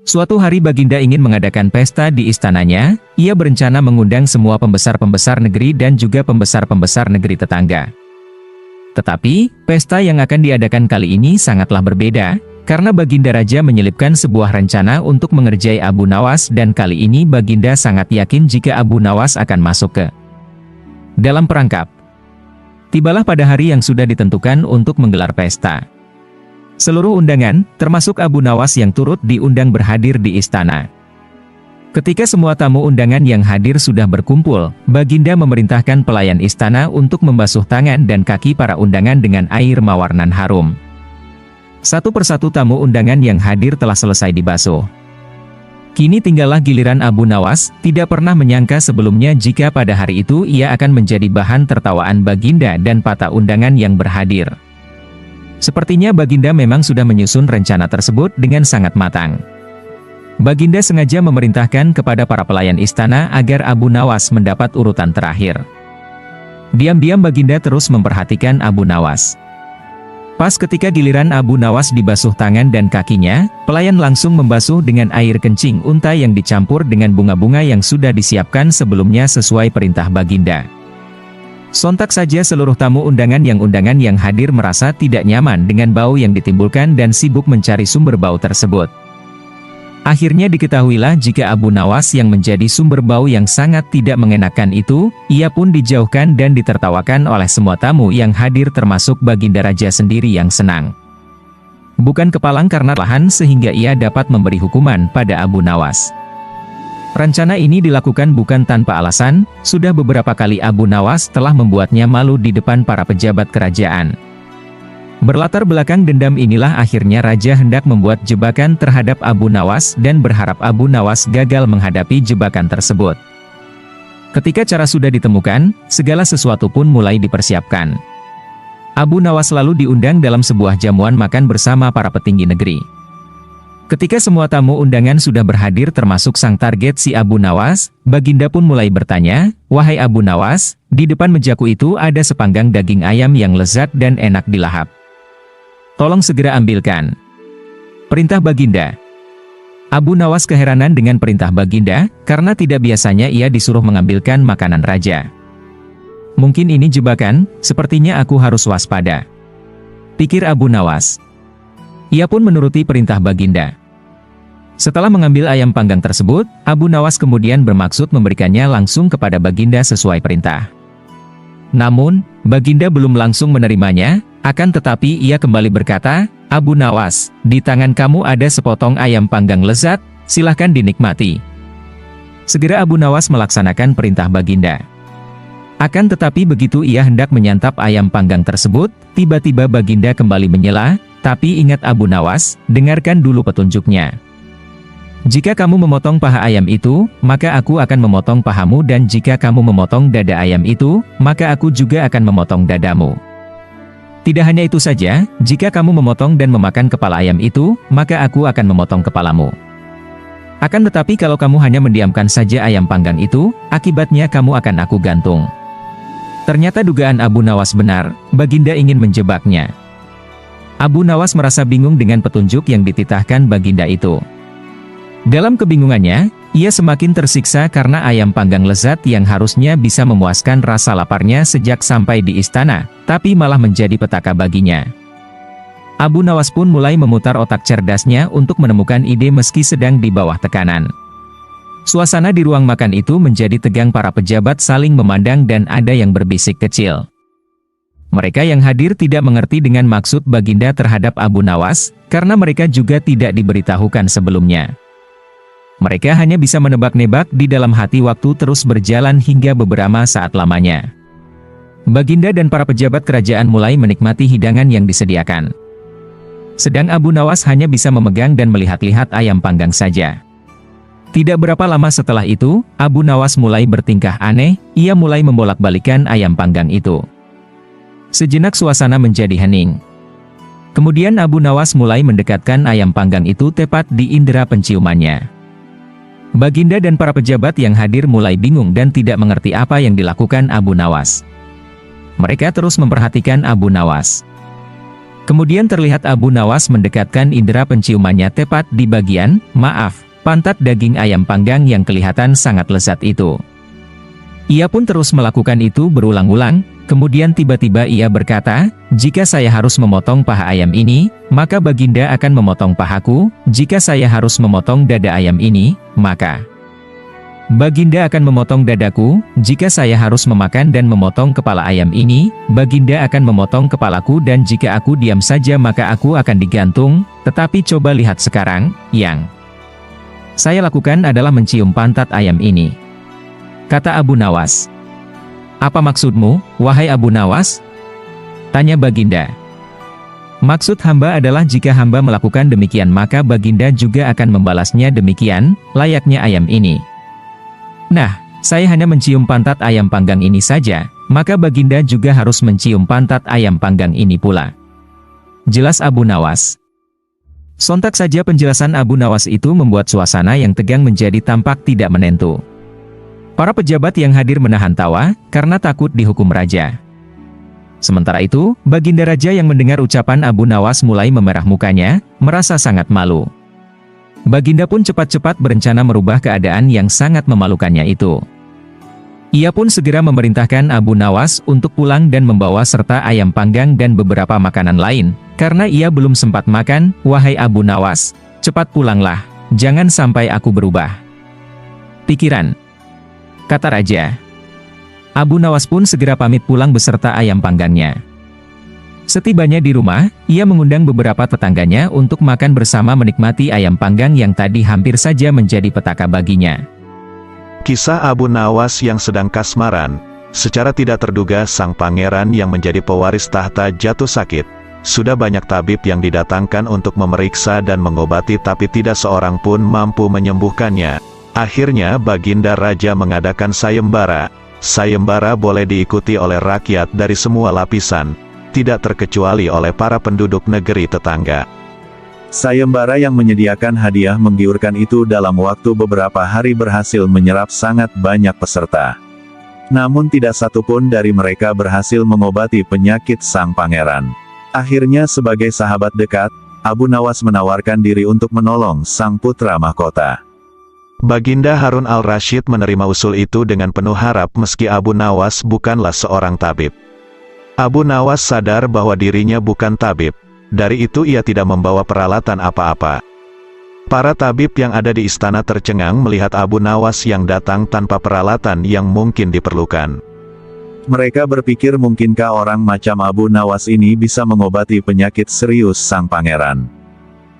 Suatu hari Baginda ingin mengadakan pesta di istananya. Ia berencana mengundang semua pembesar-pembesar negeri dan juga pembesar-pembesar negeri tetangga. Tetapi, pesta yang akan diadakan kali ini sangatlah berbeda, karena Baginda Raja menyelipkan sebuah rencana untuk mengerjai Abu Nawas, dan kali ini Baginda sangat yakin jika Abu Nawas akan masuk ke dalam perangkap. Tibalah pada hari yang sudah ditentukan untuk menggelar pesta. Seluruh undangan, termasuk Abu Nawas yang turut diundang berhadir di istana. Ketika semua tamu undangan yang hadir sudah berkumpul, Baginda memerintahkan pelayan istana untuk membasuh tangan dan kaki para undangan dengan air mawar nan harum. Satu persatu tamu undangan yang hadir telah selesai dibasuh. Kini tinggallah giliran Abu Nawas. Tidak pernah menyangka sebelumnya jika pada hari itu ia akan menjadi bahan tertawaan Baginda dan para undangan yang berhadir. Sepertinya Baginda memang sudah menyusun rencana tersebut dengan sangat matang. Baginda sengaja memerintahkan kepada para pelayan istana agar Abu Nawas mendapat urutan terakhir. Diam-diam Baginda terus memperhatikan Abu Nawas. Pas ketika giliran Abu Nawas dibasuh tangan dan kakinya, pelayan langsung membasuh dengan air kencing unta yang dicampur dengan bunga-bunga yang sudah disiapkan sebelumnya sesuai perintah Baginda. Sontak saja seluruh tamu undangan yang hadir merasa tidak nyaman dengan bau yang ditimbulkan dan sibuk mencari sumber bau tersebut. Akhirnya diketahuilah jika Abu Nawas yang menjadi sumber bau yang sangat tidak mengenakan itu, ia pun dijauhkan dan ditertawakan oleh semua tamu yang hadir termasuk Baginda Raja sendiri yang senang. Bukan kepalang karena lahan sehingga ia dapat memberi hukuman pada Abu Nawas. Rencana ini dilakukan bukan tanpa alasan, sudah beberapa kali Abu Nawas telah membuatnya malu di depan para pejabat kerajaan. Berlatar belakang dendam inilah akhirnya Raja hendak membuat jebakan terhadap Abu Nawas dan berharap Abu Nawas gagal menghadapi jebakan tersebut. Ketika cara sudah ditemukan, segala sesuatu pun mulai dipersiapkan. Abu Nawas lalu diundang dalam sebuah jamuan makan bersama para petinggi negeri. Ketika semua tamu undangan sudah berhadir termasuk sang target si Abu Nawas, Baginda pun mulai bertanya, "Wahai Abu Nawas, di depan mejaku itu ada sepanggang daging ayam yang lezat dan enak dilahap. Tolong segera ambilkan." Perintah Baginda. Abu Nawas keheranan dengan perintah Baginda, karena tidak biasanya ia disuruh mengambilkan makanan raja. Mungkin ini jebakan, sepertinya aku harus waspada, pikir Abu Nawas. Ia pun menuruti perintah Baginda. Setelah mengambil ayam panggang tersebut, Abu Nawas kemudian bermaksud memberikannya langsung kepada Baginda sesuai perintah. Namun, Baginda belum langsung menerimanya, akan tetapi ia kembali berkata, "Abu Nawas, di tangan kamu ada sepotong ayam panggang lezat, silahkan dinikmati." Segera Abu Nawas melaksanakan perintah Baginda. Akan tetapi begitu ia hendak menyantap ayam panggang tersebut, tiba-tiba Baginda kembali menyela, "Tapi ingat Abu Nawas, dengarkan dulu petunjuknya. Jika kamu memotong paha ayam itu, maka aku akan memotong pahamu, dan jika kamu memotong dada ayam itu, maka aku juga akan memotong dadamu. Tidak hanya itu saja, jika kamu memotong dan memakan kepala ayam itu, maka aku akan memotong kepalamu. Akan tetapi kalau kamu hanya mendiamkan saja ayam panggang itu, akibatnya kamu akan aku gantung." Ternyata dugaan Abu Nawas benar, Baginda ingin menjebaknya. Abu Nawas merasa bingung dengan petunjuk yang dititahkan Baginda itu. Dalam kebingungannya, ia semakin tersiksa karena ayam panggang lezat yang harusnya bisa memuaskan rasa laparnya sejak sampai di istana, tapi malah menjadi petaka baginya. Abu Nawas pun mulai memutar otak cerdasnya untuk menemukan ide meski sedang di bawah tekanan. Suasana di ruang makan itu menjadi tegang, para pejabat saling memandang dan ada yang berbisik kecil. Mereka yang hadir tidak mengerti dengan maksud Baginda terhadap Abu Nawas, karena mereka juga tidak diberitahukan sebelumnya. Mereka hanya bisa menebak-nebak di dalam hati. Waktu terus berjalan hingga beberapa saat lamanya. Baginda dan para pejabat kerajaan mulai menikmati hidangan yang disediakan. Sedang Abu Nawas hanya bisa memegang dan melihat-lihat ayam panggang saja. Tidak berapa lama setelah itu, Abu Nawas mulai bertingkah aneh, ia mulai membolak-balikan ayam panggang itu. Sejenak suasana menjadi hening. Kemudian Abu Nawas mulai mendekatkan ayam panggang itu tepat di indera penciumannya. Baginda dan para pejabat yang hadir mulai bingung dan tidak mengerti apa yang dilakukan Abu Nawas. Mereka terus memperhatikan Abu Nawas. Kemudian terlihat Abu Nawas mendekatkan indera penciumannya tepat di bagian, pantat daging ayam panggang yang kelihatan sangat lezat itu. Ia pun terus melakukan itu berulang-ulang, kemudian tiba-tiba ia berkata, "Jika saya harus memotong paha ayam ini, maka Baginda akan memotong pahaku, jika saya harus memotong dada ayam ini, maka Baginda akan memotong dadaku, jika saya harus memakan dan memotong kepala ayam ini, Baginda akan memotong kepalaku dan jika aku diam saja maka aku akan digantung, tetapi coba lihat sekarang, yang saya lakukan adalah mencium pantat ayam ini." Kata Abu Nawas. "Apa maksudmu, wahai Abu Nawas?" tanya Baginda. "Maksud hamba adalah jika hamba melakukan demikian maka Baginda juga akan membalasnya demikian, layaknya ayam ini. Nah, saya hanya mencium pantat ayam panggang ini saja, maka Baginda juga harus mencium pantat ayam panggang ini pula." Jelas Abu Nawas. Sontak saja penjelasan Abu Nawas itu membuat suasana yang tegang menjadi tampak tidak menentu. Para pejabat yang hadir menahan tawa, karena takut dihukum raja. Sementara itu, Baginda Raja yang mendengar ucapan Abu Nawas mulai memerah mukanya, merasa sangat malu. Baginda pun cepat-cepat berencana merubah keadaan yang sangat memalukannya itu. Ia pun segera memerintahkan Abu Nawas untuk pulang dan membawa serta ayam panggang dan beberapa makanan lain, karena ia belum sempat makan. "Wahai Abu Nawas, cepat pulanglah, jangan sampai aku berubah pikiran," kata raja. Abu Nawas pun segera pamit pulang beserta ayam panggangnya. Setibanya di rumah, ia mengundang beberapa tetangganya untuk makan bersama menikmati ayam panggang yang tadi hampir saja menjadi petaka baginya. Kisah Abu Nawas yang sedang kasmaran. Secara tidak terduga sang pangeran yang menjadi pewaris tahta jatuh sakit. Sudah banyak tabib yang didatangkan untuk memeriksa dan mengobati tapi tidak seorang pun mampu menyembuhkannya. Akhirnya Baginda Raja mengadakan sayembara. Sayembara boleh diikuti oleh rakyat dari semua lapisan, tidak terkecuali oleh para penduduk negeri tetangga. Sayembara yang menyediakan hadiah menggiurkan itu dalam waktu beberapa hari berhasil menyerap sangat banyak peserta. Namun tidak satupun dari mereka berhasil mengobati penyakit sang pangeran. Akhirnya sebagai sahabat dekat, Abu Nawas menawarkan diri untuk menolong sang putra mahkota. Baginda Harun al-Rasyid menerima usul itu dengan penuh harap meski Abu Nawas bukanlah seorang tabib. Abu Nawas sadar bahwa dirinya bukan tabib, dari itu ia tidak membawa peralatan apa-apa. Para tabib yang ada di istana tercengang melihat Abu Nawas yang datang tanpa peralatan yang mungkin diperlukan. Mereka berpikir mungkinkah orang macam Abu Nawas ini bisa mengobati penyakit serius sang pangeran.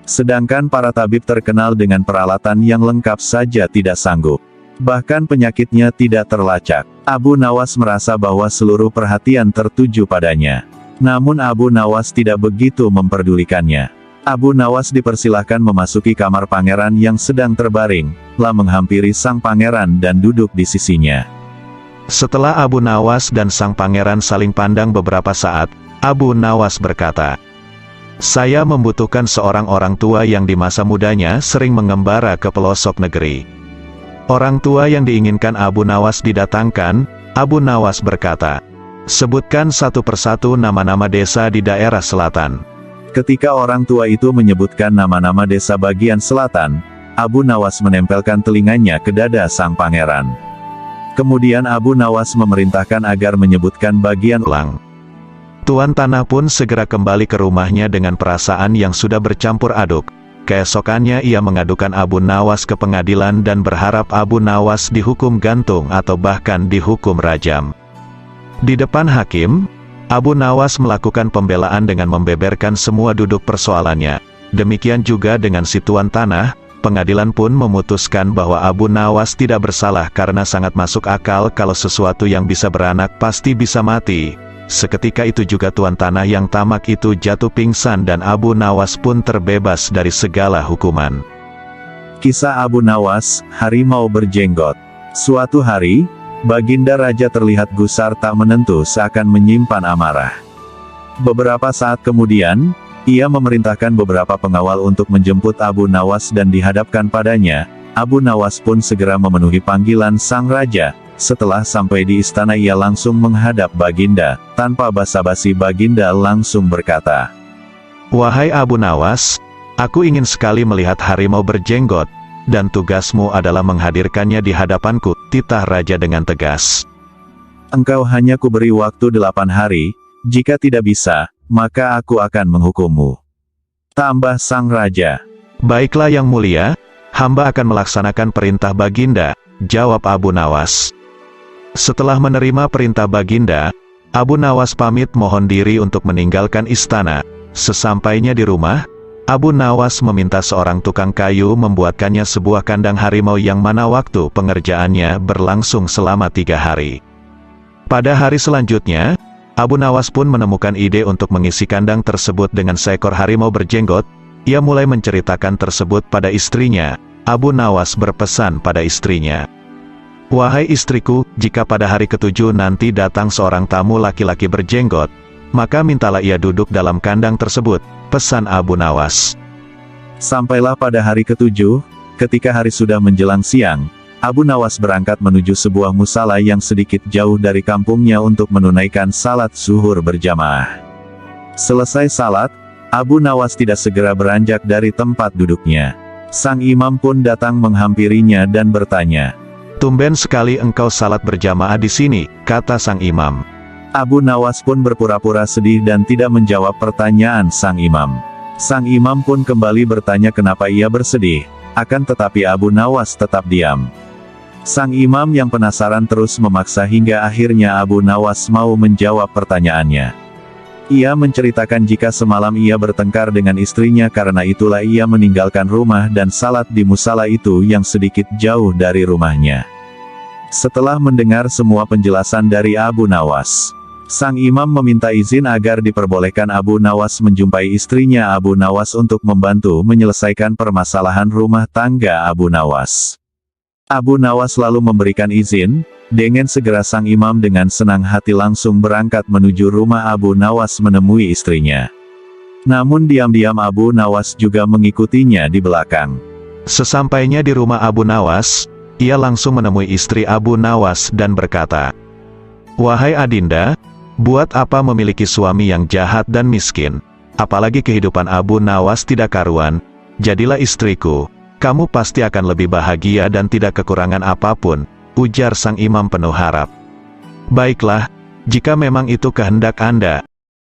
Sedangkan para tabib terkenal dengan peralatan yang lengkap saja tidak sanggup. Bahkan penyakitnya tidak terlacak. Abu Nawas merasa bahwa seluruh perhatian tertuju padanya. Namun Abu Nawas tidak begitu memperdulikannya. Abu Nawas dipersilahkan memasuki kamar pangeran yang sedang terbaring, lalu menghampiri sang pangeran dan duduk di sisinya. Setelah Abu Nawas dan sang pangeran saling pandang beberapa saat, Abu Nawas berkata, "Saya membutuhkan seorang orang tua yang di masa mudanya sering mengembara ke pelosok negeri." Orang tua yang diinginkan Abu Nawas didatangkan. Abu Nawas berkata, "Sebutkan satu persatu nama-nama desa di daerah selatan." Ketika orang tua itu menyebutkan nama-nama desa bagian selatan, Abu Nawas menempelkan telinganya ke dada sang pangeran. Kemudian Abu Nawas memerintahkan agar menyebutkan bagian ulang. Tuan tanah pun segera kembali ke rumahnya dengan perasaan yang sudah bercampur aduk. Keesokannya ia mengadukan Abu Nawas ke pengadilan dan berharap Abu Nawas dihukum gantung atau bahkan dihukum rajam. Di depan hakim, Abu Nawas melakukan pembelaan dengan membeberkan semua duduk persoalannya. Demikian juga dengan si tuan tanah. Pengadilan pun memutuskan bahwa Abu Nawas tidak bersalah karena sangat masuk akal kalau sesuatu yang bisa beranak pasti bisa mati. Seketika itu juga tuan tanah yang tamak itu jatuh pingsan dan Abu Nawas pun terbebas dari segala hukuman. Kisah Abu Nawas, harimau berjenggot. Suatu hari, Baginda Raja terlihat gusar tak menentu seakan menyimpan amarah. Beberapa saat kemudian, ia memerintahkan beberapa pengawal untuk menjemput Abu Nawas dan dihadapkan padanya. Abu Nawas pun segera memenuhi panggilan sang raja. Setelah sampai di istana ia langsung menghadap Baginda. Tanpa basa-basi Baginda langsung berkata, "Wahai Abu Nawas, aku ingin sekali melihat harimau berjenggot, dan tugasmu adalah menghadirkannya di hadapanku," titah raja dengan tegas. "Engkau hanya kuberi waktu 8 hari, jika tidak bisa, maka aku akan menghukummu," tambah sang raja. "Baiklah yang mulia, hamba akan melaksanakan perintah Baginda," jawab Abu Nawas. Setelah menerima perintah Baginda, Abu Nawas pamit mohon diri untuk meninggalkan istana. Sesampainya di rumah, Abu Nawas meminta seorang tukang kayu membuatkannya sebuah kandang harimau yang mana waktu pengerjaannya berlangsung selama 3 hari. Pada hari selanjutnya, Abu Nawas pun menemukan ide untuk mengisi kandang tersebut dengan seekor harimau berjenggot. Ia mulai menceritakan tersebut pada istrinya. Abu Nawas berpesan pada istrinya, "Wahai istriku, jika pada hari ke-7 nanti datang seorang tamu laki-laki berjenggot, maka mintalah ia duduk dalam kandang tersebut," pesan Abu Nawas. Sampailah pada hari ke-7, ketika hari sudah menjelang siang, Abu Nawas berangkat menuju sebuah musala yang sedikit jauh dari kampungnya untuk menunaikan salat zuhur berjamaah. Selesai salat, Abu Nawas tidak segera beranjak dari tempat duduknya. Sang imam pun datang menghampirinya dan bertanya, "Tumben sekali engkau salat berjamaah di sini," kata sang imam. Abu Nawas pun berpura-pura sedih dan tidak menjawab pertanyaan sang imam. Sang imam pun kembali bertanya kenapa ia bersedih, akan tetapi Abu Nawas tetap diam. Sang imam yang penasaran terus memaksa hingga akhirnya Abu Nawas mau menjawab pertanyaannya. Ia menceritakan jika semalam ia bertengkar dengan istrinya, karena itulah ia meninggalkan rumah dan salat di musala itu yang sedikit jauh dari rumahnya. Setelah mendengar semua penjelasan dari Abu Nawas, sang imam meminta izin agar diperbolehkan Abu Nawas menjumpai istrinya Abu Nawas untuk membantu menyelesaikan permasalahan rumah tangga Abu Nawas. Abu Nawas lalu memberikan izin. Dengan segera sang imam dengan senang hati langsung berangkat menuju rumah Abu Nawas menemui istrinya. Namun diam-diam Abu Nawas juga mengikutinya di belakang. Sesampainya di rumah Abu Nawas, ia langsung menemui istri Abu Nawas dan berkata, "Wahai Adinda, buat apa memiliki suami yang jahat dan miskin? Apalagi kehidupan Abu Nawas tidak karuan. Jadilah istriku, kamu pasti akan lebih bahagia dan tidak kekurangan apapun," ujar sang imam penuh harap. "Baiklah, jika memang itu kehendak Anda,"